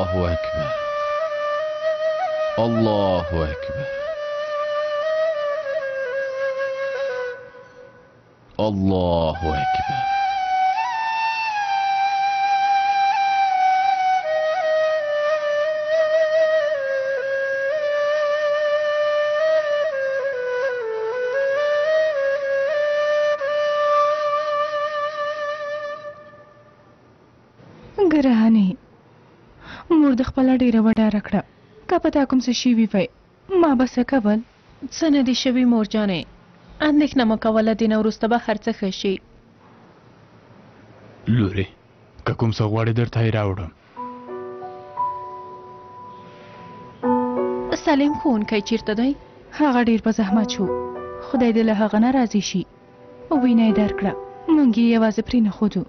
الله اکبر الله اکبر الله اکبر. ګرانې مور د خپله ډېره وډاره کړه که په تا کوم څه شوي وی ما به څه کول. څه نه دي شوي مور جانې، اندېښنه مه کوله، دې نه وروسته به هر څه ښه شي. لورې که کوم څه غواړې درته یې راوړم. سلیم ښوونکی چېرته دی؟ هغه ډېر په زحمت شو، خدای دې له هغه نه راضي شي. وینه یې درکړه، موږ یې یوازې پرېنښودو.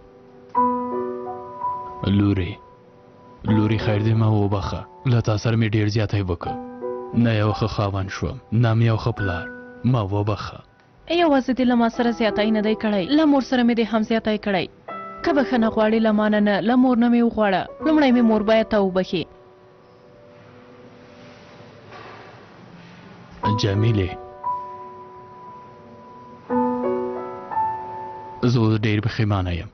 لورې خیر دې ما وبخه، له تا سره مې ډېر زیاتی وکړه. نه یو ښه خاوند شوم، نه مې یو ښه پلار. ما وبخه. یوازې دې له ما سره زیاتی نه دی کړی، له مور سره مې دې هم زیاتی کړی. که بښنه غواړې له ما نه، له مور نه مې وغواړه. لومړی مې مور باید ته وبښې. جمیلې زه اوس ډېر پښیمانه یم.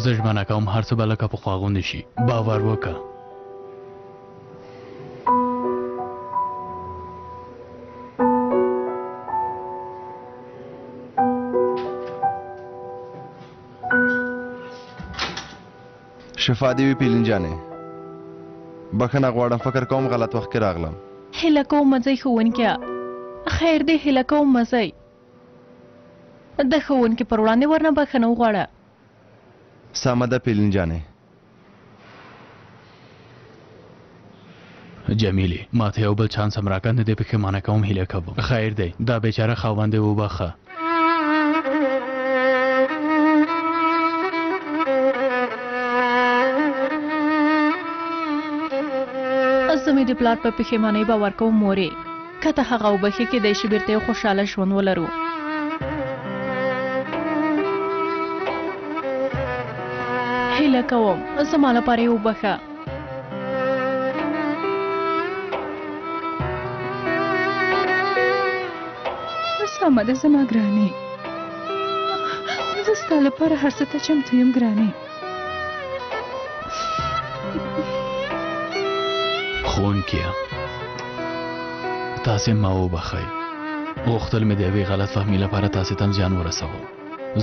زه ژمنه کوم هر څه به لکه پخوا غوندې شي. باور وکړه. شفا دې وي پیلین جانې، بښنه غواړم، فکر کوم غلط وخت کې راغلم. هیله کوم مه ځئ ښوونکیه، خیر دی هیله کوم مه ځئ. د ښوونکي پر وړاندې ورنه بښنه وغواړه. سمه ده پیلین جانې. جمیلې ما ته یو بل چانس هم راکړه، نه دې پښیمانه کوم هیله کوم. خیر دی دا بیچاره خاوند دې وبخه. زه مې د پلار په پښیمانۍ باور کوم مورې، که ته هغه وبښې کیدای شي بېرته یو خوشحاله ژوند ولرو. هیله کوم زما لپاره یې وبښه. سمه ده زما ګرانې، زه ستا لپاره هر څه ته چمتو یم ګرانې. ښوونکیه تاسې ما وبښئ، غوښتل مې د یوې غلط فهمي لپاره تاسې ته زیان ورسوم.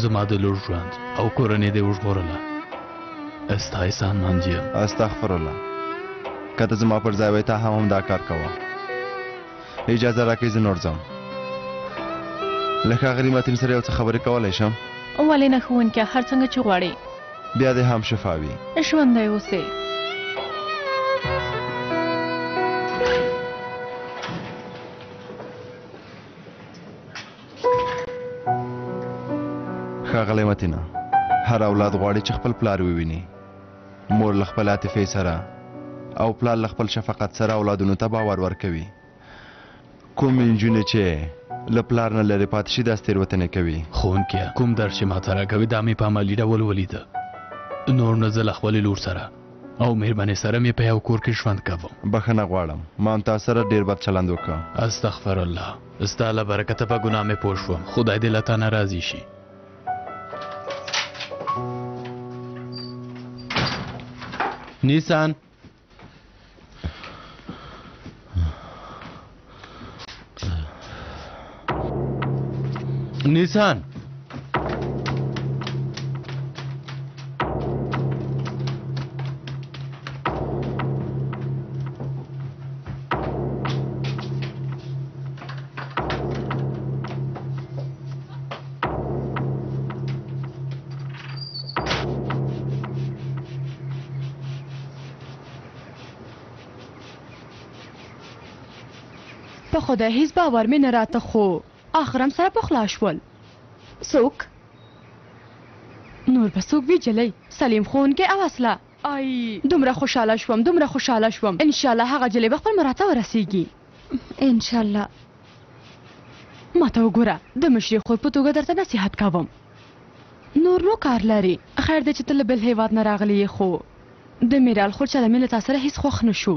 زما د لور ژوند او کورنۍ دې وژغورله. ستا احسانمند یم. استغفرالله، که ته زما پر ځای وای تا هم دا کار کوه. اجازه راکړئ زه نور ځم. له ښاغلي متین سره یو څه خبرې کولی شم؟ ولې نه ښوونکیه، هر څنګه چې غواړې. بیا دې هم شفا وي. ژوندی اوسې. ښاغلی متینه، هر اولاد غواړي چې خپل پلار وویني. مور له خپل عاطفې سره او پلار له خپل شفقت سره اولادونو ته باور ورکوي. کوم نجونې چې له پلار نه لرې پاتې شي داسې تېروتنې کوي. ښوونکیه کوم درس چې ماته راکوي دا مې په عملي ډول ولیده. نور نه زه له خپلې لور سره او مهربانۍ سره مې په یو کور کې ژوند کوم. بښنه غواړم، ما هم تا سره ډېر بد چلند وکړ. استغفرالله، ستا له برکته په ګناه مې پوه شوم. خدای دې له تا نه راضي شي. نیسان نیسان په خدای هیڅ باور مې نه راته، خو آخرم سره پخلا شول. څوک؟ نور به څوک وي جلی؟ سلیم ښوونکی او اصله. آی دومره خوشحاله شوم، دومره خوشحاله شوم. انشاءالله هغه جلی به خپل مراد ته ورسیږي. انشاءالله. ما ته وګوره، د مشرې خور په توګه درته نصیحت کوم. نور نو کار لري. خیر دی چې ته له بل هیواد نه راغلی یې، خو د میرال خور چلمې له تا سره هیڅ خوښ نه شو.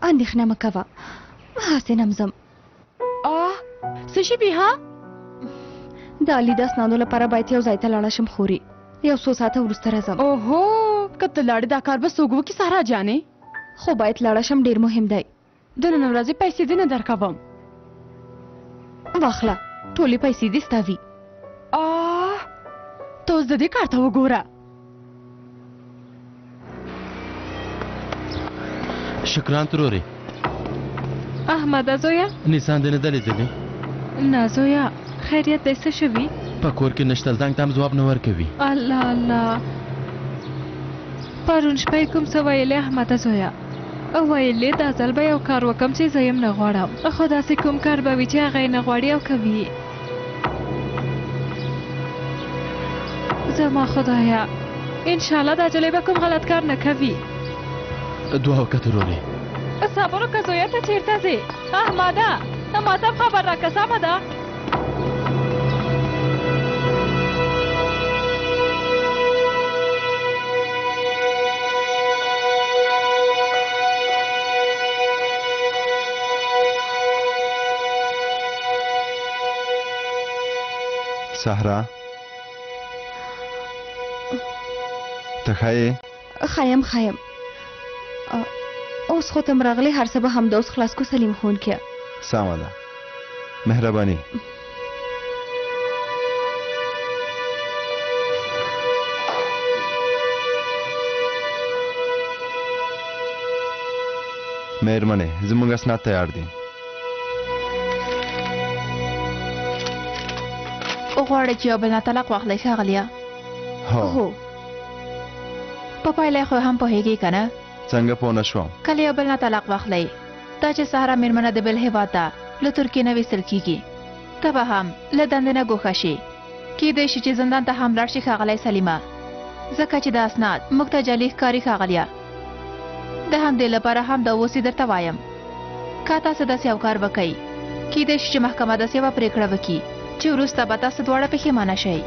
اندېښنه مه کوه، هسې نه ځم. څه شي بیا؟ د علي د اسنادو لپاره باید یو ځای ته لاړه شم خوري. یو څو ساعته وروسته راځم. اوهو، که ته لاړې دا کار به څوک وکړي سهرا جانې؟ خو باید لاړه شم، ډېر مهم دی. د نن ورځې پیسې دې نه درکوم. واخله، ټولې پیسې دې ستا وي. ته اوس د دې کار ته وګوره. شکران ترورې. احمده زویا. نیسان دې نه ده لیدلې؟ نه زویا، خیریت دی، څه شوي؟ په کور کې نشته، زنګ ته هم ځواب نه ورکوي. الله الله، پرون شپه یې کوم څه ویلې احمده زویا؟ ویلې دا ځل به یو کار وکم چې زه یم نه غواړم، خو داسې کوم کار به وي چې هغه یې نه غواړي او کوي. زما خدایا، انشاءالله دا جلۍ به کوم غلط کار نه کوي. دعا وکړه ترورې. صبر وکړه زویا، ته چېرته ځې؟ احمده، ما ته خبر راکړه، سمه ده؟ سهرا، ته ښه یې؟ ښه یم. اوس خو ته راغلی، هر څه به همداوس خلاص کو سلیم ښوونکیه. سمه ده، مهرباني. مهرباني، زموږ اسناد تیار دي. غواړئ چې یو بل نه طلاق واخلئ ښاغلیه؟ هو. په پایله خو هم پوهېږئ که نه؟ څنګه پوه نه شوم؟ کله یو بل نه طلاق واخلئ، دا چې سهرا مېرمنه د بل هېواد ته له ترکیې نه ویستل کېږي، ته به هم له دندې نه ګوښه شي. کېدای شي چې زندان ته هم لاړ شي ښاغلی سلیمه، ځکه چې دا اسناد موږ ته جعلي ښکاري ښاغلیه. د همدې لپاره هم دا اوس یې درته وایم، که تاسو داسې یو کار وکئ، کېدای شي چې محکمه داسې یوه پرېکړه وکړي چې وروسته به تاسو دواړه پښیمانه شئ.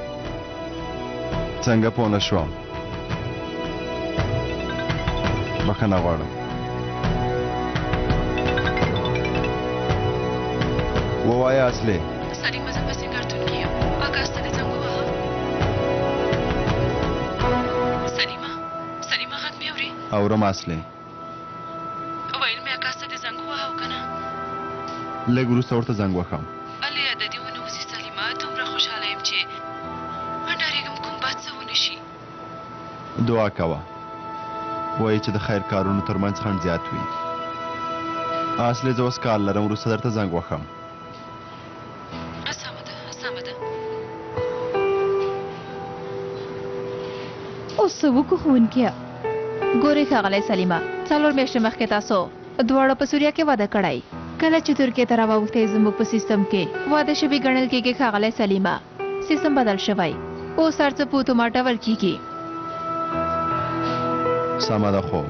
څنګه پوه نه شوم؟ بخښنه غواړم. ووایه اصلي. سلیمه، زه په سینګارتون کې یم. اګاس ته دې زنګ ووهه. سلیمه غږ مې اورې؟ اورم اصلي. ویل مې اګاس ته دې زنګ ووهه او که نه؟ لږ وروسته ورته زنګ وښم. الیا د دې ونه وځي سلیمه، دومره خوشحاله یم چې ډارېږم کوم بد څه ونه شي. دعا کوه، وایي چې د خیر کارونو ترمنځ خنډ زیات وي. اصلي زه اوس کار لرم، وروسته درته زنګ وښم. سمه ده. اوس څه وکړو ښوونکیه؟ ګورئ ښاغلی سلیمه، 4 میاشتې مخکې تاسو دواړو په سوریه کې واده کړی. کله چې ترکیې ته راواوښتئ، زموږ په سیستم کې واده شوي ګڼل کېږي ښاغلی سلیمه. سیستم بدل شوی، اوس هر څه په اتومات ډول کېږي. سمه ده، خو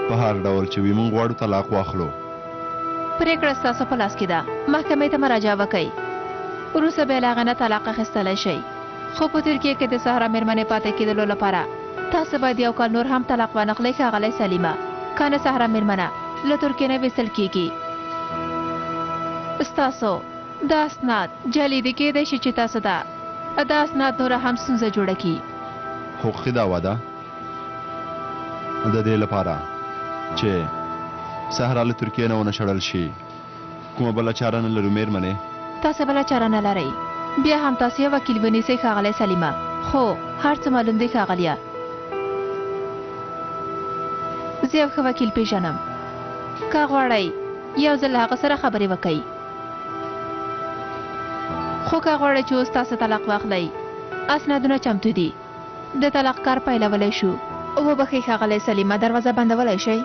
په هر ډول چې وي موږ غواړو طلاق واخلو. پرېکړه ستاسو په لاس کې ده، محکمې ته مراجعه وکئ، وروسته بیا له هغه نه طلاق اخیستلی شئ. خو په ترکیې کې د سهرا مېرمنې پاتې کېدلو لپاره تاسو باید یو کال نور هم طلاق وانخلئ ښاغلی سلیمه، که نه سهرا مېرمنه له ترکیې نه ویستل کېږي. ستاسو دا اسناد جعلي دي، کېدای شي چې تاسو ته دا اسناد نوره هم ستونزه جوړه کړي. حقوقي دعوه ده د دې لپاره چې سهرا له ترکیې نه ونه شړل شي. کومه بله چاره نه لرو مېرمنې؟ تاسو بله چاره نه لرئ، بیا هم تاسو یو وکیل ونیسئ ښاغلی سلیمه. خو هر څه معلوم دی ښاغلیه، زه یو ښه وکیل پیژنم، که غواړئ یو ځل له هغه سره خبرې وکئ. خو که غواړئ چې اوس تاسو طلاق واخلئ، اسنادونه چمتو دي، د طلاق کار پیلولی شو. وبخښئ ښاغلی سلیمه، دروازه بندولی شئ؟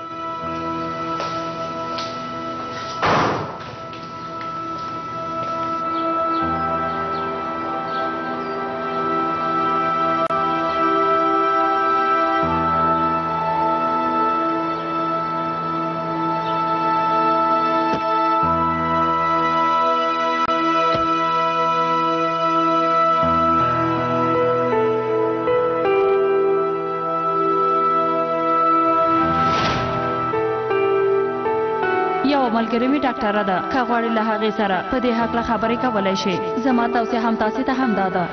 ملګری مې ډاکټره ده که غواړې له هغې سره په دې هکله خبرې کولی شي زما توصیه هم تاسې ته هم دا ده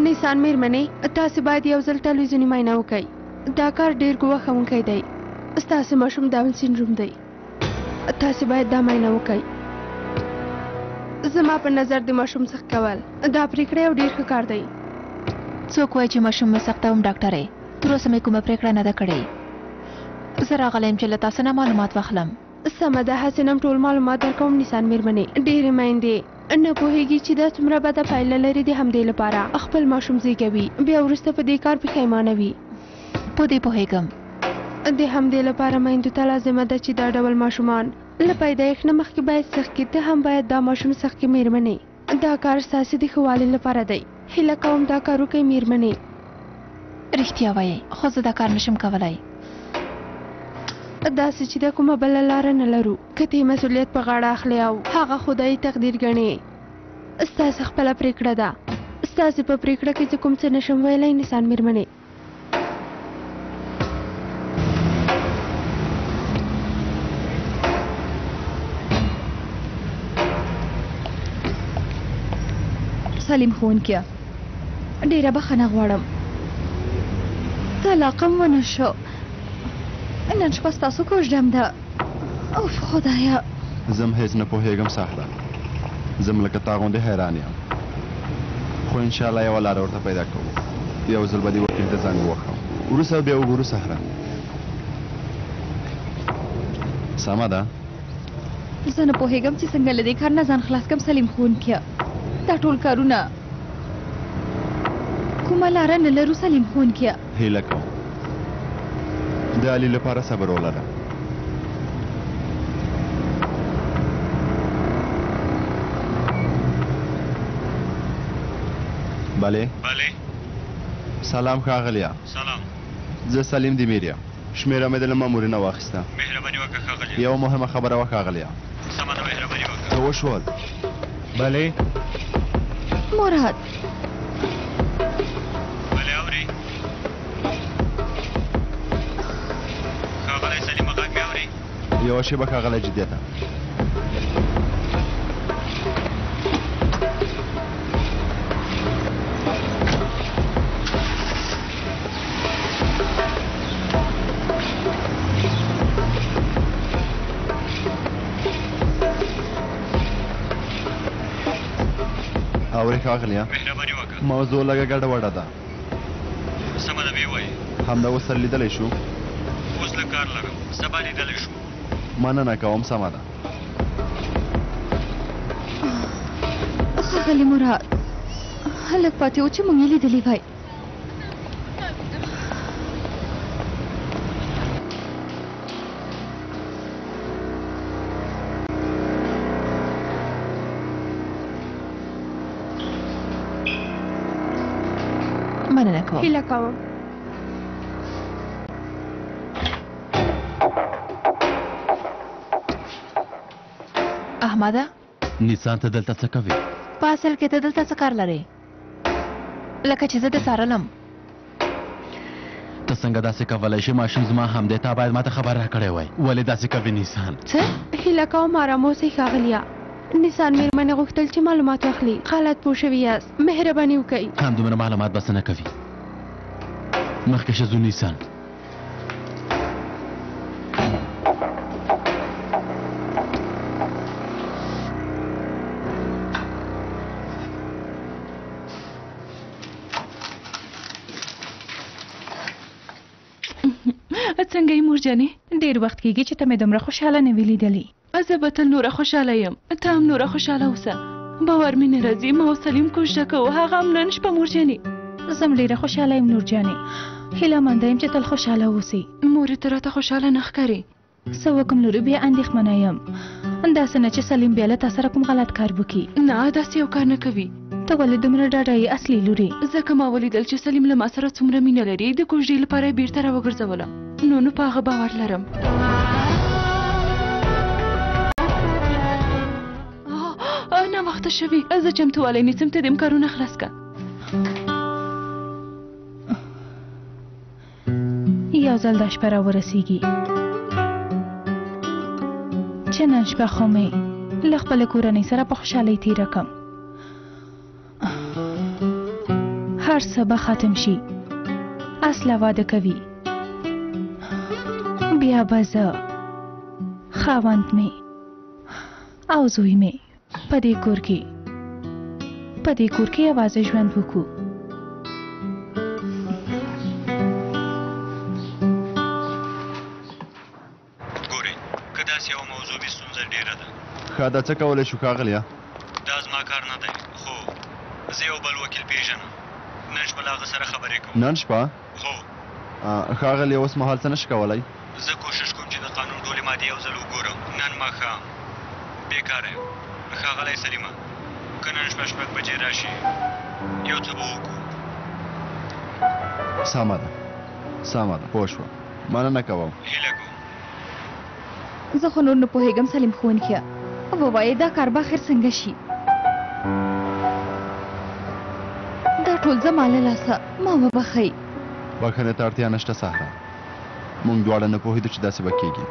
نیسان میرمنې تاسې باید یو ځل تلویزیوني معاینه وکړئ دا کار ډېر ګواښونکی دی ستاسې ماشوم داون سینډروم دی تاسې باید دا معاینه وکړئ زما په نظر د ماشوم سخت کول دا پریکړه یو ډېر ښه کار دی څوک وایي چې ماشوم مې سختوم ډاکټرې تر اوسه مې کومه پریکړه نه ده کړې زه راغلی یم چې له تاسو نه معلومات واخلم سمه ده هسې نم ټول معلومات درکوم نیسان میرمنې ډېرې میندې نه پوهېږي چې دا څومره بده پایله لري د همدې لپاره خپل ماشوم زیږوي بیا وروسته په دې کار پښیمانه وي په دې پوهېږم د همدې لپاره میندو ته لازمه ده چې دا ډول ماشومان له پیدایښت نه مخکې باید سخت کړي ته هم باید دا ماشوم سخت کړي میرمنې دا کار ستاسې د ښه والي لپاره دی هیله کوم دا کار وکړئ میرمنې رښتیا وایې خو زه دا کار نشم کولی داسې چې د کومه بله لاره نه لرو که ته مسؤلیت په غاړه اخلي او هغه خدایي تقدیر ګڼې ستاسې خپله پریکړه ده ستاسې په پریکړه کې زه کوم څه نشم ویلی نسان میرمنې سلیم ښوونکیه ډېره بخښنه غواړم طلاقم ونه شو نن شپه ستاسو کوژدم ده اوف خدایه زم هیڅ نه پوهېږم سهره زم لکه تا غوندې حیران یم خو انشاءالله یوه لاره ورته پیدا کوو یو ځل به دې وکیل ته زنګ ووهم وروسته بیا وګورو سهره سمه ده زه نه پوهېږم چې څنګه له دې کار نه ځان خلاص کړم سلیم ښوونکیه دا ټول کارونه کومه لاره نه لرو سلیم ښوونکیه هیله کوم د علي لپاره صبر ولره بله سلام ښاغليه سلام زه سلیم دیمیر یم شمېره مې د له مامورینه واخیسته مهرباني وکړه ښاغلیه یوه مهمه خبره وه ښاغليه سمه ده مهرباني وکړه څه وشول بلې مراد بلې اورې ښاغلی سلیمه غږ مې اورې یوه شېبه ښاغلی جدیته اورې ښاغلیه مهرباني وکړه موضوع لږه ګډه وډه ده سمه ده ویې وایې همدا اوس سره لیدلی شو اوس لږ کار لرم سبا لیدلی شو مننه کوم سمه ده ښاغلی مراد هلک پاتې و چې موږ یې لیدلی وای مننه کوم هیله کوم احمده نیسان ته دلته څه کوي په اصل کې ته دلته څه کار لرې لکه چې زه د څارلم ته څنګه داسې کولی شي ماشوم زما همدې تا باید ماته خبر راکړی وای ولې داسې کوي نیسان څه هیله کوم ارام اوسئ ښاغلیه نیسان میرمنې غوښتل چې معلومات واخلي غلط پوه شوي یاست مهرباني وکئ همدومره معلومات بس نه کوي مخکې شه ځو نیسان څنګه یې مورجانې ډېر وخت کېږي چې ته مې دومره خوشحاله نه وي لیدلې زه به تل نوره خوشحاله یم ته هم نوره خوشحاله اوسه باور مې نه راځي ما او سلیم کوژده کوو هغه هم نن شپه مورجانې زه هم ډېره خوشحاله یم نورجانې هیله منده یم چې تل خوشحاله اوسې مورې ته راته خوشحاله نه ښکارې څه وکړم لورې بیا اندېښمنه یم داسې نه چې سلیم بیا له تا سره کوم غلط کار وکړي نه داسې یو کار نه کوي ته ولې دومره ډاډه یې اصلي لورې ځکه ما ولیدل چې سلیم له ما سره څومره مینه لري د کوژدې لپاره یې بېرته راوګرځولم نو په هغه باور لرم ناوخته شوي زه چمتووالی نیسم ته دې کارونه خلاص که یو ځل دا شپه راورسیږي چې نن شپه خو مې له خپلې کورنۍ سره په خوشحالۍ تېره کړم. هر څه به ختم شي. اصله واده کوي. بیا به زه خاوند مې او زوی مې په دې کور کې یوازې ژوند وکړو. ګورئ که داسې یوه موضوعي ستونزه ډېره ده ښه دا څه کولی شو ښاغلیه؟ دا زما کار نه دی خو زه یو بل وکیل پیژنم نن شپه له هغه سره خبرې کوم. نن شپه؟ هو ښاغلیه اوس مهال څه نشي کولی؟ زه کوشش کوم چې د قانون ټولې مادې یو ځل وګورم. نن ماښام بېکاره یم ښاغلی سلیمه که نن شپه 6 بجې راشي یو څه به وکړو. سمه ده پوه شوه مننه کوم. هیله کوم. زه خو نور نه پوهېږم سلیم ښوونکیه ووایې دا کار به آخر څنګه شي؟ دا ټول زما له لاسه ما وبښئ. بخښنې ته اړتیا نشته سهرا موږ دواړه نه پوهېدو چې داسې به کېږي.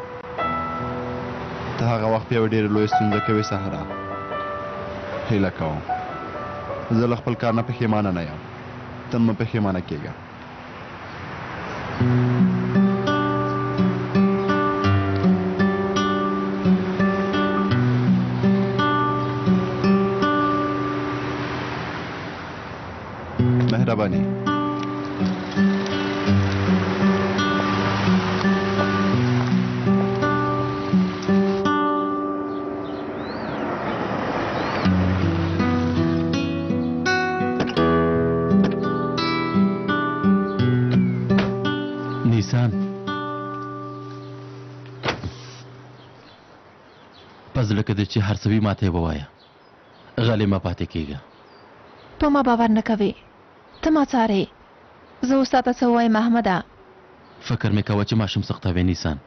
ته هغه وخت یوه ډېره لویه ستونزه کوې سهرا. هیله کوم زه له خپل کار نه پښېمانه نه یم. ته مه پښېمانه کېږه. مهرباني. نیسان په زړه کې دې چې هر څه وي ماته یې ووایه غلی مه پاتې کېږه. تو ما باور نه کوې. ته ما څارې. زه اوس تاته څه ووایم احمده؟ فکر مې کوه چې ماشوم سختوې نیسان.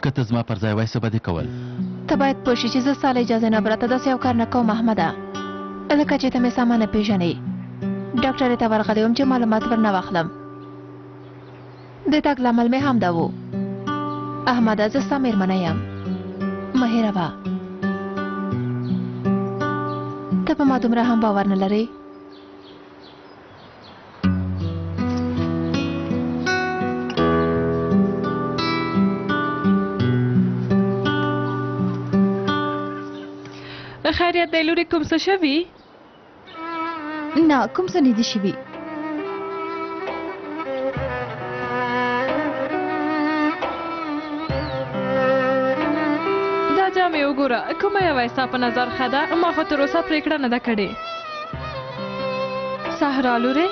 که ته زما پر ځای وای څه به دې کول؟ ته باید پوه شې چې زه ستا له اجازې نه پرته داسې یو کار نه کوم احمده. لکه چې ته مې سمه نه پېژنې. ډاکټرې ته ورغلی وم چې معلومات ورنه واخلم. د تګ لامل مې همدا و. احمده زه ستا مېرمنه یم. مه هېروه. ته په ما دومره هم باور نه لرې؟ خیریت دی لورې کوم څه شوي؟ نه کوم څه نه دي شوي. دا جامې وګوره کومه یوه ستا په نظر ښه ده؟ ما خو تر اوسه پرېکړه نه ده کړې. سهرا لورې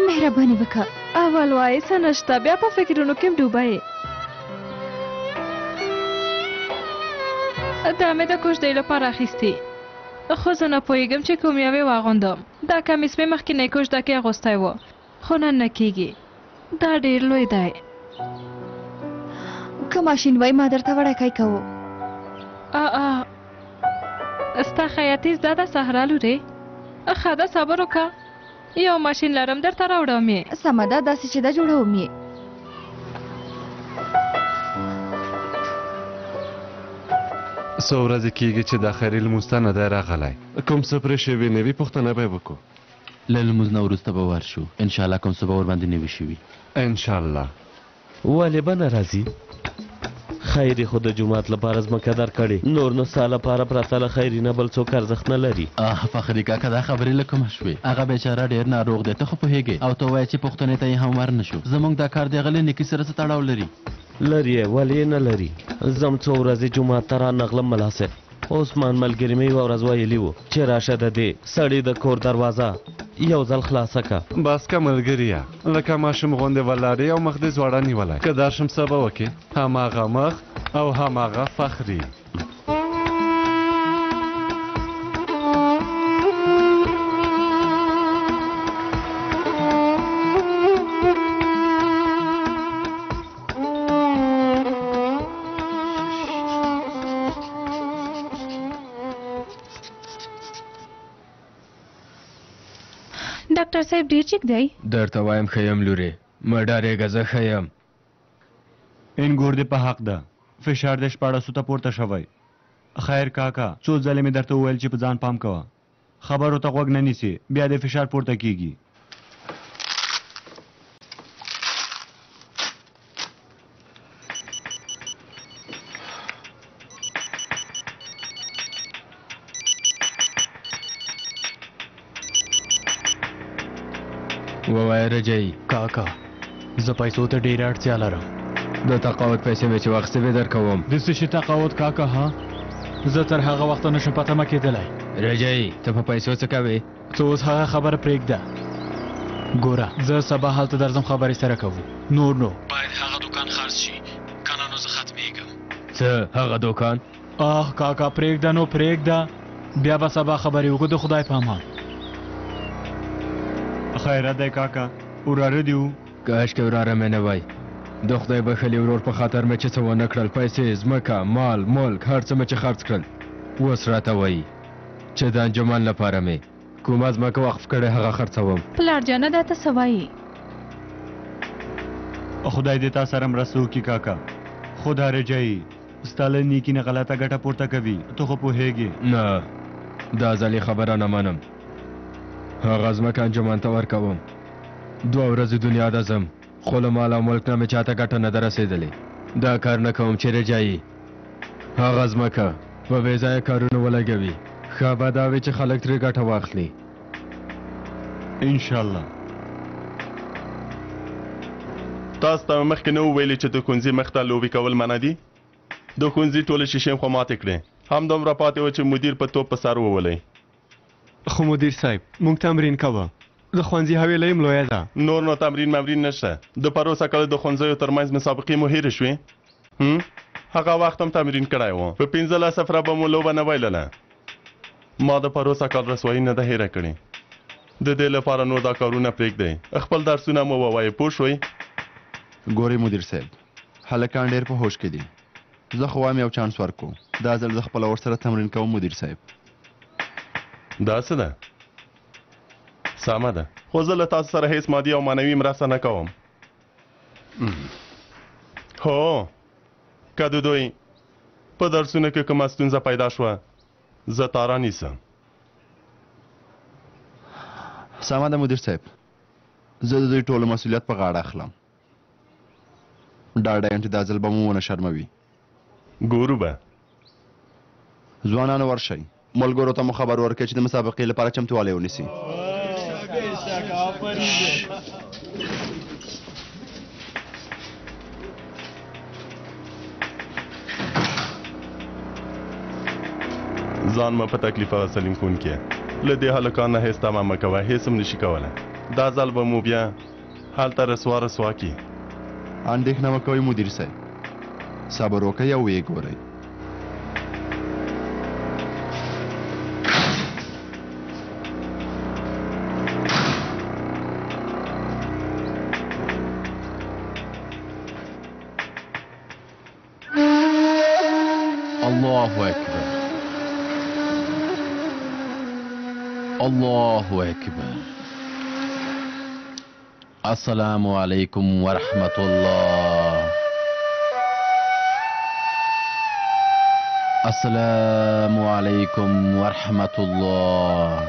مهرباني وکړه. اول وایې څه نشته بیا په فکرونو کې ډوبه یې. دا مې د کوژدې لپاره اخیستي خو زه نه پوهېږم چې کوم یوې واغوندم. دا کمیس مې مخکینۍ کوژده کې اغوستی و خو نن نه کېږي. دا ډېر لوی دی. که ماشین وای ما درته وړکی کوو. ستا خیاطي زده ده سهرا لورې؟ ښه ده صبر وکړه یو ماشین لرم درته راوړم یې. سمه ده داسې چې ده جوړوم یې. څو ورځې کېږي چې دا خیري لمونځ ته نه دی راغلی. کوم څه پرې شوي نه وي پوښتنه به یې وکړو. له لمونځ نه وروسته به ورشو انشاءالله کوم څه به ورباندې نه وي شوي انشاءالله. ولې به نه راځي؟ خیري خو د جومات لپاره ځمکه درکړې نور نو ستا لپاره پرته له خیري نه بل څوک ارزښت نه لري. فخري کاکا دا خبرې له کومه شوې؟ هغه بیچاره ډېر ناروغ دی ته خو پوهېږې او ته وایې چې پوښتنې ته یې هم ور نه شو. زموږ دا کار د هغه له نیکۍ سره څه تړاو لري؟ لري یې ولې نه لري. ځم څو ورځې جومات ته رانغلم ملاسب عثمان ملګري مې یوه ورځ ویلي وو چې راشه د دې سړي د کور دروازه یو ځل خلاصه که. بس که ملګریه لکه ماشوم غوندې ولاړې او مخ دې ځوړه نیولی که درشم څه به وکړې هماغه مخ او هماغه فخري. ډاکټر صاحب ډېر چیک دی. درته وایم ښه یم لورې مه ډارېږه زه ښه یم. انګور دې په حق ده، فشار دې 1400 ته پورته شوی. خیر کاکا، څو ځلې مې درته وویل چې په ځان پام کوه، خبرو ته غوږ نه نیسې، بیا دې فشار پورته کیږي. ووایه رجایي کاکا زه پیسو ته ډېره اړتیا لرم. د تقاعد پیسې مې چې واخیستې وې درکوم. د څه شي تقاعد کاکا؟ ها زه تر هغه وخته نشم پته مه کېدلی. رجایي ته په پیسو څه کوې؟ څه اوس هغه خبره پرېږده. ګوره زه سبا هلته درځم، خبرې سره کوو. نور نو باید هغه دوکان خرڅ شي، کنه نو زه ختمېږم. څه هغه دوکان؟ کاکا پرېږده نو پرېږده، بیا به سبا خبرې وکړو. د خدای په امان. خیرت دی کاکا، وراره دي وو. کاشکې وراره مې نه وای. د خدای بخښلي ورور په خاطر مې چې څه ونه کړل، پیسې، ځمکه، مال، ملک، هر څه مې چې خرڅ کړل. اوس راته وایي چې د انجمن لپاره مې کومه ځمکه وقف کړې هغه خرڅوم. پلار جانه دا ته څه وایي؟ خدای دې تا سره مرسته وکړي کاکا. خدا رجایي ستا له نیکي نه غلطه ګټه پورته کوي، ته خو پوهېږې. نه دا ځلې خبره نه منم. هغه ځمکه انجمن ته ورکوم. 2 ورځې دنیا ته ځم، خو له مال او ملک نه مې چاته ګټه نه ده رسېدلې. دا کار نه کوم چې رجایي هغه ځمکه په بې ځایه کارونو ولګوي. ښه به دا وي چې خلک ترې ګټه واخلي. انشاءالله. تاسو ته مخکې نه وویلې چې د ښوونځي مخ ته لوبې کول منع دي؟ د ښوونځي ټولې شیشې خو ماتې کړې، همدومره پاتې وه چې مدیر په توپ په سر وولئ. خو مدیر صاحب موږ تمرین کوه، د ښوونځي حویله یې لویه ده. نور نو تمرین ممرین نشته. د پروسه کله د ښوونځیو ترمنځ مسابقې مو هېرې شوې؟ هغه وخت هم تمرین کړی و. په 15 سفره به مو لوبه نه بایلله. ما د پروسه کال رسوایي نه ده هېره کړې. د دې لپاره نور دا کارونه پرېږدئ، خپل درسونه مو ووایئ، پوه شوئ؟ ګورئ مدیر صاحب، هلکان ډېر په هوش کې دي. زه خو وایم یو چانس ورکو. دا ځل زه خپله ورسره تمرین کوم مدیر صاحب. دا څه ده؟ سمه ده، خو زه له تاسو سره هیڅ مادي او معنوي مرسته نه کوم. هو که د دوی په درسونو کې کومه ستونزه پیدا شوه زه تاره نیسم. سمه ده مدیر صاحب، زه د دوی ټولو مسؤلیت په غاړه اخلم. ډاډه یم چې دا ځل به مو ونه شرموي. ګورو به. ځوانانو ورشئ، ملګرو ته مو خبر ورکړئ چې د مسابقې لپاره چمتووالی ونیسي. ځان مه په تکلیف او سلیم کوونکې، له دې هلکان نه هېڅ تمه مه کوه، هېڅ هم نشي کولی. دا ځل به مو بیا هلته رسوا کي. اندېښنه مه کوئ مدیر صاحب، صبر وکئ او ویې ګورئ. الله أكبر الله أكبر. السلام عليكم ورحمة الله. السلام عليكم ورحمة الله.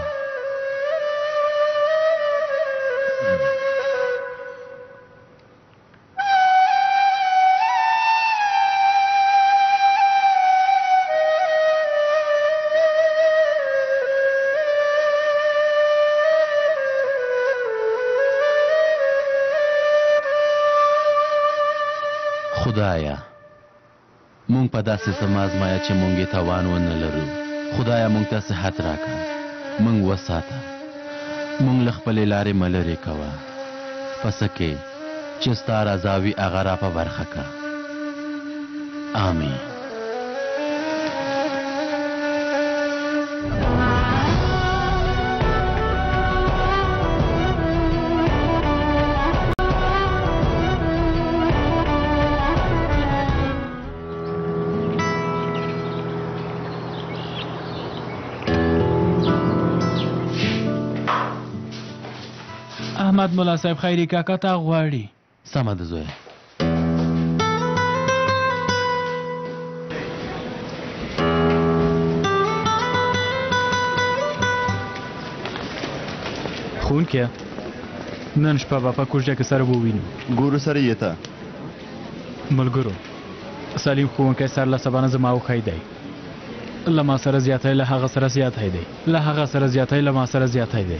خدایا مونږ په داسې څه مه ازمایه چې مونږ یې توان ونه لرو. خدایا مونږ ته صحت راکړه، مونږ وساته، مونږ له خپلې لارې مه لرې کوه. په څه کې چې ستا رضا وي هغه را په برخه کړه. آمین. احمد ملا صاحب خیری کاکا تا غواړي. سمه ده زویه. ښوونکیه نن شپه به په کوژده کې سره ووینو. ګورو سره یې ته ملګرو سلیم ښوونکی سر له سبا نه زما وښی دی. له ما سره زیاتی له هغه سره زیاتی دی، له هغه سره زیاتی له ما سره زیاتی دی.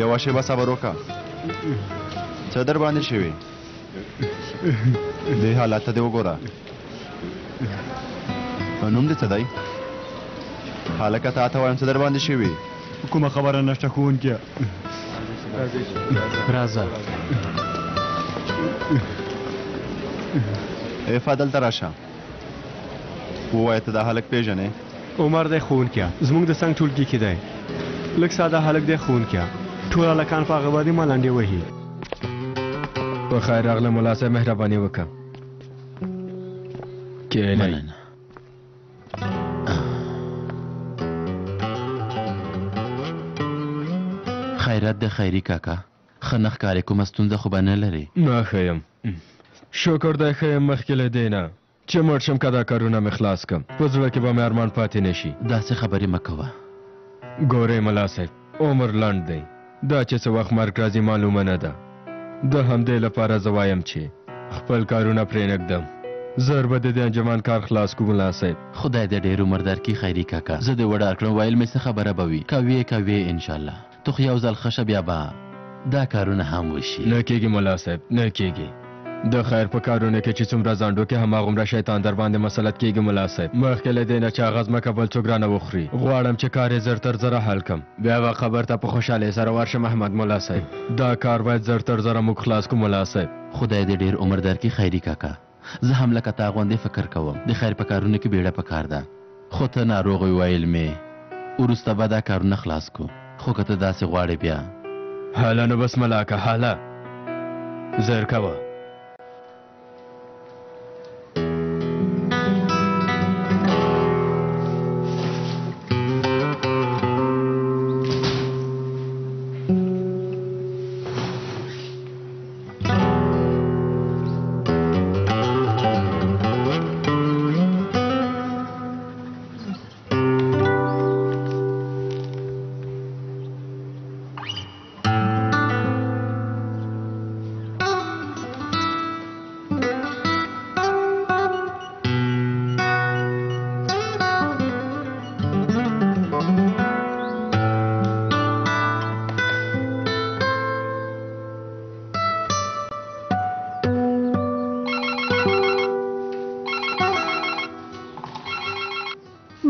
یوه شېبه صبر وکړه. څه در باندې شوي؟ دې حالت ته دې وګوره. نوم دې څه دی؟ هلکه تا ته وایم څه در باندې شوي؟ کومه خبره نشته ښوونکیه. راځه عفه دلته راشه. ووایه ته دا هلک پېژنې؟ عمر دی ښوونکیه، زموږ د څنګ ټولګي کې دی. لږ ساده هلک دی ښوونکیه، ټول هلکان په هغه باندې ملنډې وهي. په خیر راغله ملا صاحب، مهرباني وکړه. کښېنئ. مننه. خیرت د خیري کاکا، ښه نه ښکارې، کومه ستونزه خو به نه لرې؟ نه ښه یم، شکر دی ښه یم. مخکې له دې نه چې مړ شم که دا کارونه مې خلاص کړم، په زړه کې به مې ارمان پاتې نه شي. داسې خبرې مه کوه. ګورئ ملا صاحب، عمر لنډ دی، دا چې څه وخت مرګ راځي معلومه نه ده. د همدې لپاره زه وایم چې خپل کارونه پرې نږدم. زر به د دې انجمن کار خلاص کړو ملا صاحب. خدای دې ډېر عمر درکړي خیري کاکا. زه دې وډار کړم، ویل مې څه خبره به وي. کوې انشاءالله. تو خو یو ځل ښه شه، بیا به دا کارونه هم وشي. نه کېږي ملا صاحب، نه کېږي. د خیر په کارونه کې چې څومره ځانډو کې هماغومره شیطان در باندې مسلط کېږي ملا صاحب. مخکې له دې نه چې هغه ځمکه بل څوک رانه وخوري، غواړم چې کار یې زر تر زره حل کړم، بیا به خبر ته په خوشحالۍ سره ورشم احمد ملا صاحب. دا کار باید زر تر زره موږ خلاص کړو ملا صاحب. خدای دې ډېر عمر درکړي خیري کاکا. زه هم لکه تا غوندې فکر کوم، د خیر په کارونه کې بیړه پکار ده. خو ته ناروغ ویل مې وروسته به دا کارونه خلاص کړو، خو که ته داسې غواړې بیا حالا نو بس ملاکه، حالا زر کوه.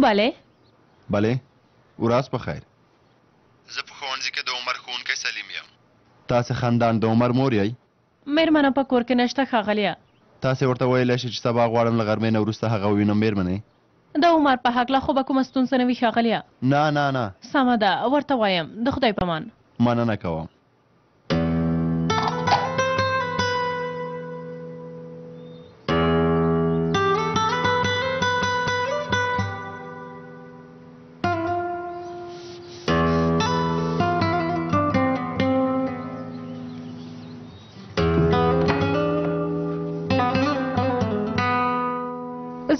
بله بله، ورځ په خیر. زه په ښوونځي کې د عمر ښوونکی سلیم یم. تاسې خاندان د عمر مور یئ؟ مېرمنه په کور کې نشته ښاغلیه. تاسې ورته ویلی شئ چې سبا غواړم له غرمې نه وروسته هغه ووینم مېرمنې. د عمر په هکله خو به کومه ستونزه نه وي ښاغلیه. نه نه نه، سمه ده، ورته وایم. د خدای په امان. مننه کوم.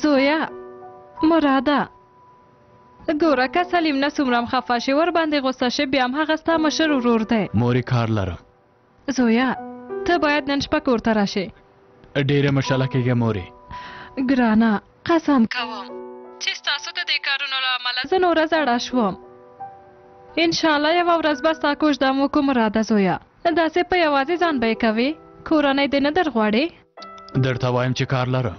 زویا مراده ګوره که سلیم نه څومره هم خفه شي ور باندې غوسه شي، بیا هم هغه ستا مشر ورور دی. مورې کار لرم. زویا ته باید نن شپه کور ته راشې. ډېره مشاله کېږه مورې. ګرانه قسم کوم چې ستاسو د دې کارونو له امله زه نوره زړه شوم. انشاءالله یوه ورځ به ستا کوژده مو کوم مراده زویا. داسې په یوازې ځان به یې کوې، کورنۍ دې نه در غواړې؟ درته وایم چې کار لرم.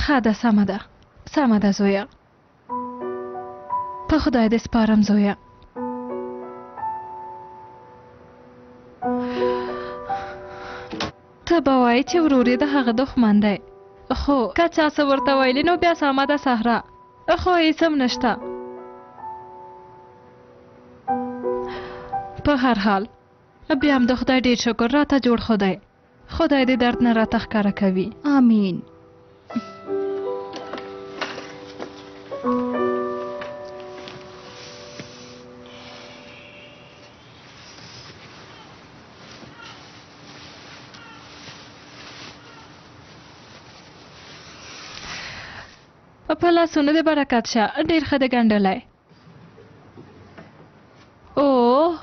ښه ده، سمه ده، سمه ده زویا. په خدای دې سپارم زویا. ته به وایې چې ورور یې د هغه دښمن دی، خو که چا څه ورته ویلي نو بیا سمه ده صحرا، خو هېڅ هم نشته. په هر حال بیا هم د خدای ډېر شکر راته جوړ خدای دې درد نه راته ښکاره کوي. آمین. په لاسونو دې برکت شه، ډېر ښه دې ګنډلی. اوه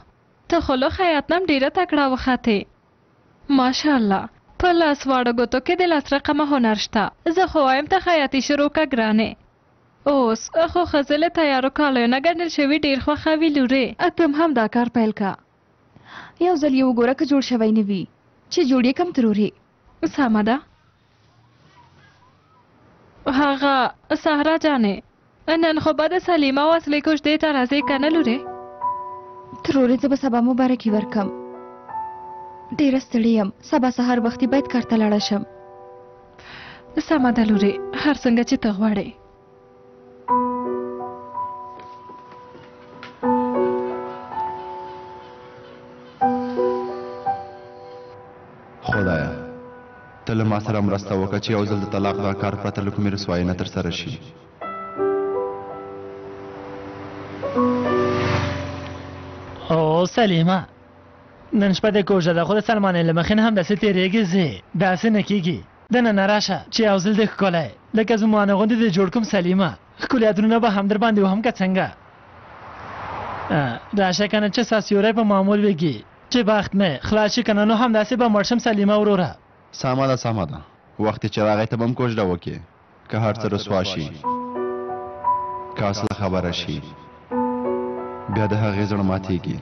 ته خو له خیاط نه هم ډېره تکړه وختې. ماشاءالله په لاس واړه ګوتو کې د لاس رقمه هنر شته. زه خو وایم ته خیاطي شروع که ګرانې. اوس خو ښځې له تیارو کالیو نه ګنډل شوي ډېر خوښوي لورې. تم هم دا کار پیل کا. یو ځل یې وګوره که جوړ شوی نه وي چې جوړ یې کم ترورې. سمه ده. هغه سهرا جانې نن خو به د سلیمه او اصلي کوژدې ته راځې که نه لورې؟ ترورې زه به سبا مبارکي ورکم. ډېره ستړې یم، سبا سهار وختي باید کار ته لاړه شم. سمه ده لورې، هر څنګه چې ته غواړې. خدایا ته له ما سره مرسته وکړه چې یو ځل د طلاق دا کار پرته له کومې رسوایۍ نه ترسره شي. او سلیمه نن شپه د کوژده ده خو د سلمانې له مخې نه همداسې تېرېږي ځې داسې نه کېږي. دننه راشه چې یو ځل دې ښکلی لکه زمانه غوندې دې جوړ کوم سلیمه. ښکلي یادونه به هم در باندې وهم که څنګه. راشه که نه چې ساسیوری په معمول وږي چې بخت مې خلاص شي که نه نو همداسې به مړ شم سلیمه وروره. سمه ده وختې چې راغی ته به هم کوژده وکړې که هر څه رسوا شي که اصله خبره شي بیا د هغې زړه ماتېږي.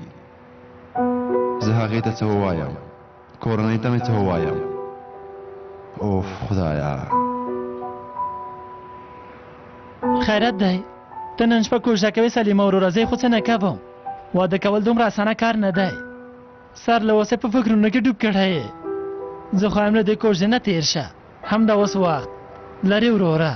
زه هغې ته څه ووایم، کورنۍ ته مې څه ووایم. اوف خدایا خیرت دی ته نن شپه کوژده کوې سلیمه وروره. زه یې خو څه نه کوم. واده کول دومره اسانه کار نه دی. سر له اوسه په فکرونو کې ډوب کړی یې. زه خو هم له دې کوژدې نه تېر شه. همدا اوس وخت لرې وروره.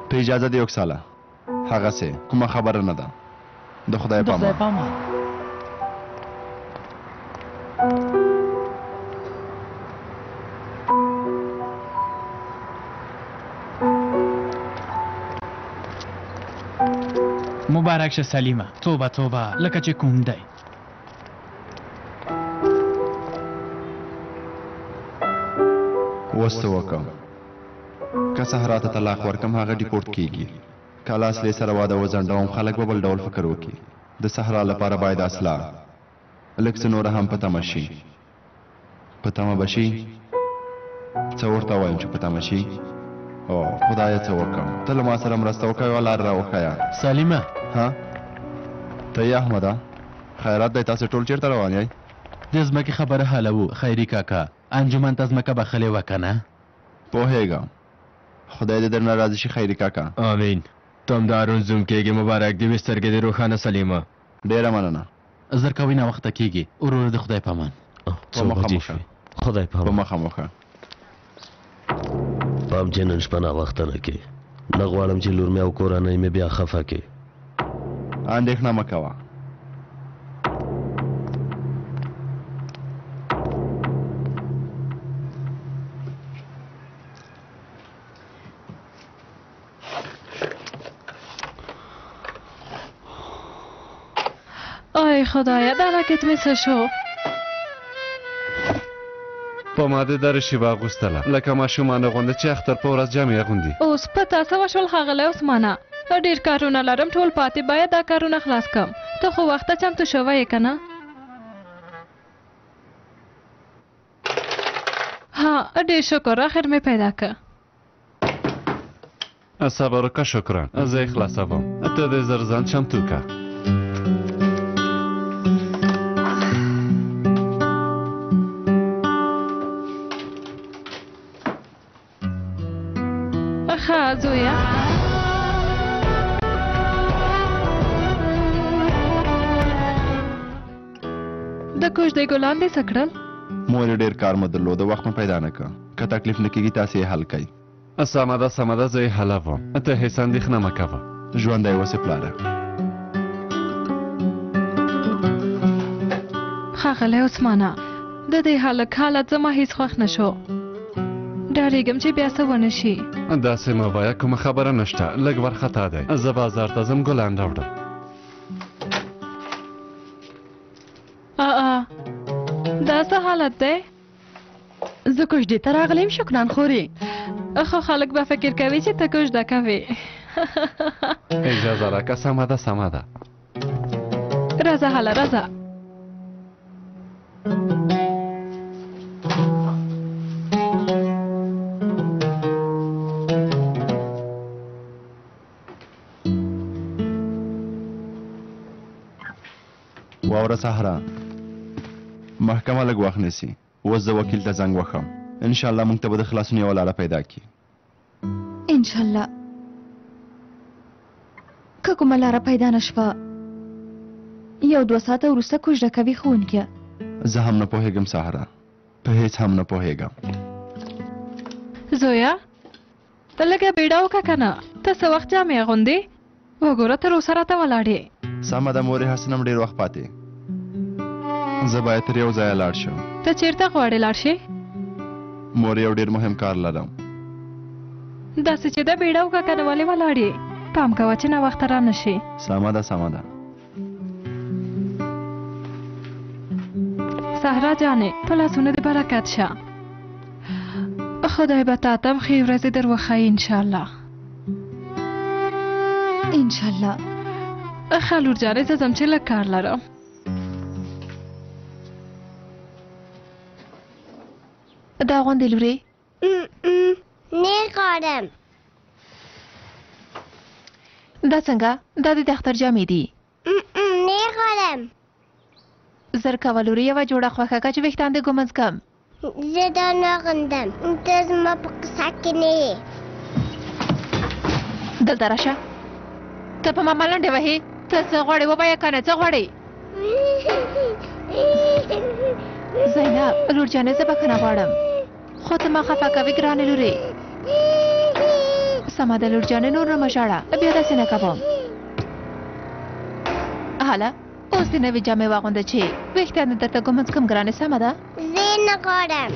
په اجازه دې وکساله هغسې کومه خبره نه ده. د خدای پامان. مبارک شه سلیمه. توبه توبه لکه چې کوم دی. اوس څه وکړم؟ که سهرا ته طلاق ورکم هغه ډیپورټ کیږي. که له اصلي سره واده وځنډوم خلک به بل ډول فکر وکړي. د سهرا لپاره باید اصلاح لږ څه نوره هم په تمه شي. په تمه به شي؟ څه ورته وایم چې په تمه شي؟ او خدایه څه وکړم؟ ته له ما سره مرسته وکړه یوه لار را وښیه. سلیمه ها ته یې احمده خیرات دی تاسې ټول چېرته روان یئ؟ د ځمکې خبره حلوو خیري کاکا. انجمن ته ځمکه بخلې وه که نه؟ پوهېږم. خدای دې درنه راضي شي خیري کاکا. آمین. تم دارون زوم کېږي. مبارک دې وي سترګې دې روښانه سلیمه. ډېره مننه. زر کوي ناوخته کېږي. ورور د خدای پامان. څو بجې شوې؟ خدای په پامان. مخه پام چې نن شپه ناوخته نه کې. نه غواړم چې لور مې او کورنۍ مې بیا خفه کې. اندېښنه مه کوه. آی خدایا دلکت می څه شو؟ په ما دې دره شیبه اغوستله لکه ماشومانه غوندې چې اختر په ورځ جامې اغوندي. اوس په تاسو وشول ښاغلی عثمانه. ډېر کارونه لرم ټول پاتې باید دا کارونه خلاص کم. ته خو وخته چمتو شوی یې که نه؟ ها ډېر شکر اخر مې پیدا که. صبر وکړه شکران. زه یې خلاصوم. ته دې زر ځان چمتو که. ښه زویه. د کوژدې ګلان دې څه کړل؟ مور یې ډېر کار مو درلود وخت مې پیدا نه کړ. که تکلیف نه کېږي تاسې یې حل کوئ. سمه ده زه یې حلوم. ته هېڅ اندېښنه مه کوه. ژوندی اوسې پلاره. ښاغلی عثمانه، د دې هلک حالت زما هیڅ خوښ نه شو. ډارېږم چې بیا څه ونه شي. داسې مه وایه، کومه خبره نشته. لږ وارخطا دی. زه بازار ته ځم ګلان راوړم. دا څه حالت دی؟ زه کوژدې ته راغلی یم شکران خورې. خو خلک به فکر کوي چې ته کوژده کوې. اجازه راکړه. سمه ده سمه ده. راځه هله راځه. واوره سهرا، محکمه لږ وخت نیسي. اوس زه وکیل ته زنګ وښم. انشاءالله موږ ته به د خلاصون یوه لاره پیدا کړي. انشاءالله که کومه لاره پیدا نه شوه، 1-2 ساعته وروسته کوژده کوي ښوونکیه. زه هم نه پوهېږم سهرا، په هېڅ هم نه پوهېږم. زویا، ته لږه بیړه وکړه که نه؟ ته څه وخت جامې اغوندې؟ وګوره تر اوسه راته ولاړې. سمه ده مورې، هسې نه م ډېر وخت پاتې. زه باید تر یو ځایه لاړ شم. ته چیرته غواړې لاړ شې؟ مور یو ډېر مهم کار لرم. داسې چې ده بیړه وکړه که نه ولې ولاړې؟ پام کوه چې ناوخته را نه شي. سمه ده سمه ده. سهرا جانې، په لاسونو دې برکت شه. خدای به تا ته ښې ورځې در وښایي انشاءالله. انشاءالله. ښه لور جانې، زه ځم چې لږ کار لرم. دا غوندې لورې؟ نه غواړم. دا څنګه؟ دا د اختر جامې دي. نه غواړم. زر کوه لورې، یوه جوړه خوښه کړه چې ویښتان دې ږمنځ کړم. زه دا نه غوندم. ته زما په قصه کې نه یې. دلته راشه. ته په ما ملنډې وهې. ته څه غواړې ووایه که نه، څه غواړې؟ زینب لور جانې، زه بښنه غواړم، خو ته ما خفه کوې ګرانې لورې. سمه ده لور جانې، نور نه مه ژاړه، بیا داسې نه کوم. هله اوس دې نوې جامې واغونده چې ویښتان دې درته ږمنځ کړم ګرانې. سمه ده؟ زه نه غواړم.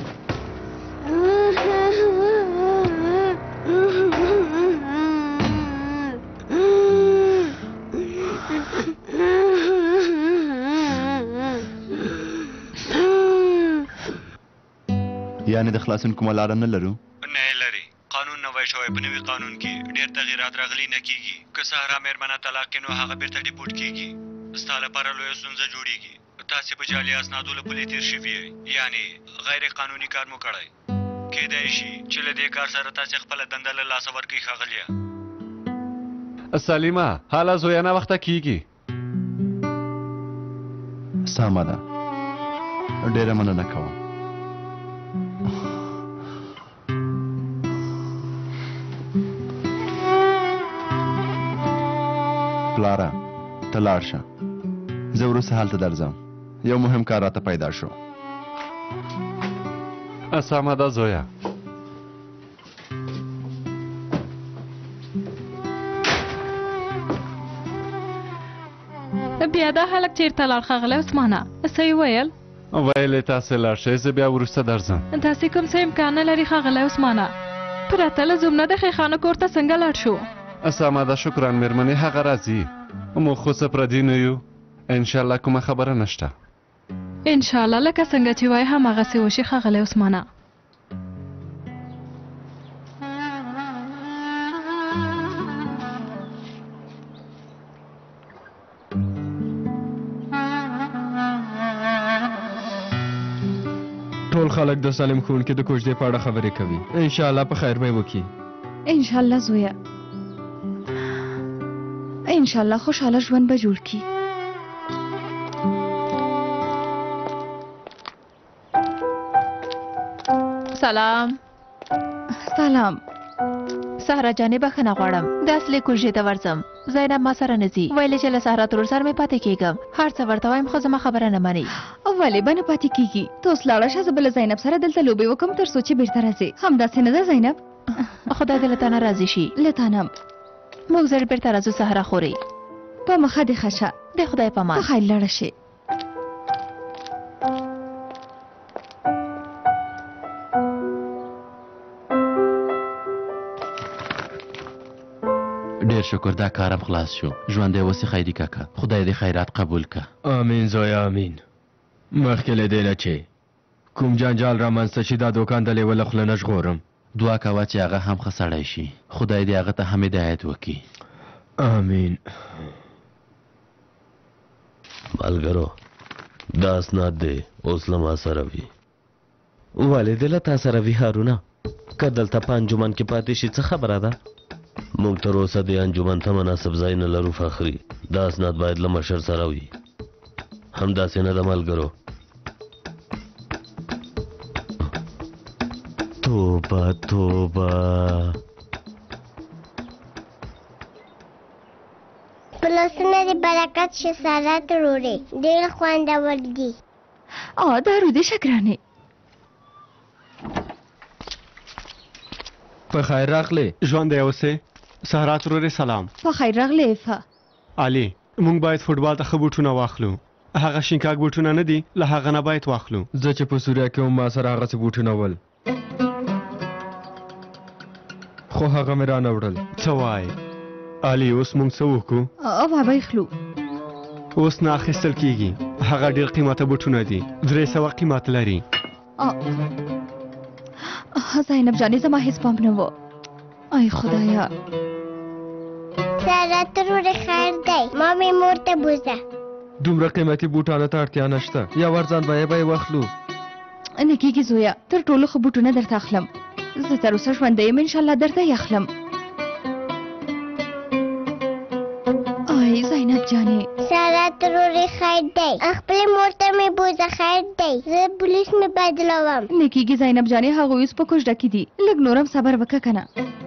یعنې د خلاصون کومه لاره نه لرو؟ نه یې لري. قانون نوی شوی. په نوي قانون کې ډېر تغیرات راغلي نه کېږي. که سهرا مېرمنه طلاق کړي نو هغه بېرته ډیپورټ کېږي. ستا لپاره لویه ستونزه جوړېږي. تاسې په جعلي اسنادو له پولې تېر شوي یئ، یعنې غیر قانوني کار مو کړی. کېدای شي چې له دې کار سره تاسې خپله دنده له لاسه ورکړئ ښاغلیه. سلیمه، حالا زویا ناوخته کېږي. سمه ده، ډېره مننه کوم. پلاره ته لاړ شه، زه وروسته هلته درځم. یو مهم کار راته پیدا شو. سمه ده زویا. بیا دا هلک چیرته لاړ ښاغلی عثمانه؟ څه یې ویل؟ ویلې تاسې لاړ شئ، زه بیا وروسته درځم. داسې کوم څه امکان نه لري ښاغلی عثمانه. پرته له زوم نه د خیخانو کور ته څنګه لاړ شو؟ سمه ده، شکران مېرمنې، هغه راځي. موږ خو څه پردي نه یو. انشاءالله کومه خبره نشته. انشاءالله لکه څنګه چې وایي هماغسې وشي ښاغلی عثمانه. ټول خلک د سالم ښوونکي د کوژدې په اړه خبرې کوي. انشاءالله په خیر به یې وکړي. انشاءالله زویا، انشاءالله خوشحاله ژوند به جوړ کړي. سلام. سلام. سهرا جانې بښنه غواړم، د اصلي کوژدې ته ورځم. زینب ما سره نه ځي، ویلې چې له سهرا ترور سره مې پاتې کېږم. هر څه ورته وایم خو زما خبره نه مني. ولې به نه پاتې کېږي؟ ته اوس لاړه شه، زه به له زینب سره دلته لوبې وکړم تر څو چې بېرته راځې. همداسې نه ده زینب؟ خدای دې له تا نه راضي شي. له تا نه. موږ زر بیرته راځو سهرا خوري. په مخه دې خشه. د خدای په امان. په خیر لاړه شي. ډیر شکر دا کارم خلاص شو. ژوندی اوسې خیري کاکا. خدای دې خیرات قبول که. امین زویا امین. مخکې له دې نه چې کوم جنجال رامنځته شي دا دوکان د لیوه له خوله نه ژغورم. دعا کوه چې هغه هم ښه سړی شي. خدای دې هغه ته هم هدایت وکړي. امین. ملګرو دا اسناد دی اوس له ما سره وي. والدې له تا سره وي هارونه؟ که دلته په انجمن کې پاتې شي څه خبره ده؟ موږ تر اوسه د انجمن ته مناسب ځای نه لرو فخري. دا اسناد باید له مشر سره وي. همداسې نه ده ملګرو. توبه توبه. پلاسونه د برکت شه سارا ترورې ډېر خوندور دي. دارو دې شکرانې. په خیر راغلی. ژوندی اوسې. سهرا ترورې سلام. په خیر راغلی افا. علي موږ باید فوټبال ته ښه بوټونه واخلو. هغه شینکاک بوټونه نه دي، له هغه نه باید واخلو. زه چې په سوریا کې وم ما سره هغسې بوټونه ول، خو هغه مې رانه وړل. څه وایې علي؟ اوس موږ څه وکړو؟ بابا اخلو. اوس نه اخیستل کېږي. هغه ډېر قیمته بوټونه دي. 300 قیمت لري. زینب جانې زما هیڅ پام نه و. ای خدایا. سارا ترورې خیر دی. ما مې مور ته بوزه. دومره قیمتي بوټانو ته اړتیا نشته. یا ورځان به یې واخلو. نه کېږي زویا. تر ټولو ښه بوټونه درته اخلم. زه تر اوسه ژوندی یم انشاءالله درته یې اخلم. ای زینب جانې. سارا ترورې خیر دی. خپلې مور ته مې بوزه خیر دی. زه پولیس مې بدلوم. نه کېږي زینب جانې هغوی اوس په کوژده کې دي. لږ نور هم صبر وکړه که نه.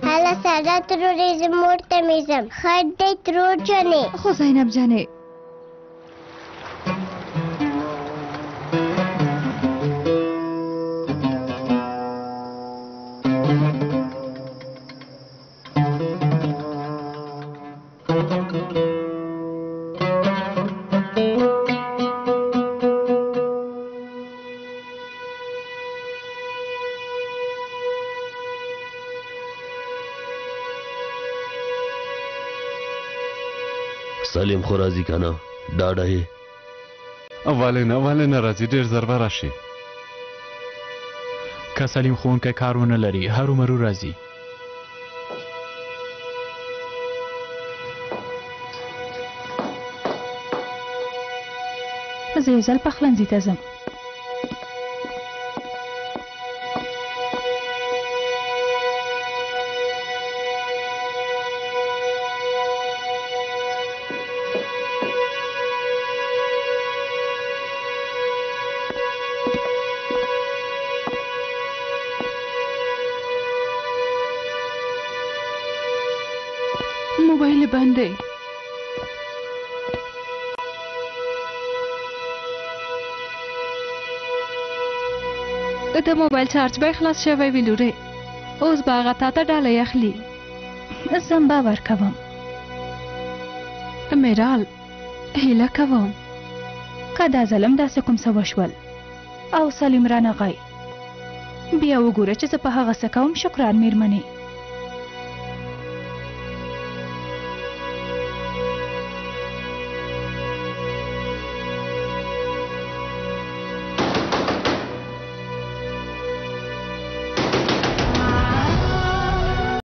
هله سارا ترورې زه مور ته مې ځم. خیر دی ترور جانې. خو زینب جانې سلیم خو راځي که نه؟ ډاډه یې؟ ولې نه راځي؟ ډېر ژر به راشي. که سلیم ښوونکی کار ونه لري هرومرو راځي. زه یو ځل پخلنځي ته ځم. موبایل بند دی. د موبایل چارج به خلاص شوی وي لورې. اوس به هغه تا ته ډالۍ اخلي. زم باور کوم. میرال هیله کوم که دا ظلم داسې کوم څه وشول او سلیم رانغی بیا وګوره چې زه په هغه څه کوم. شکران میرمنې.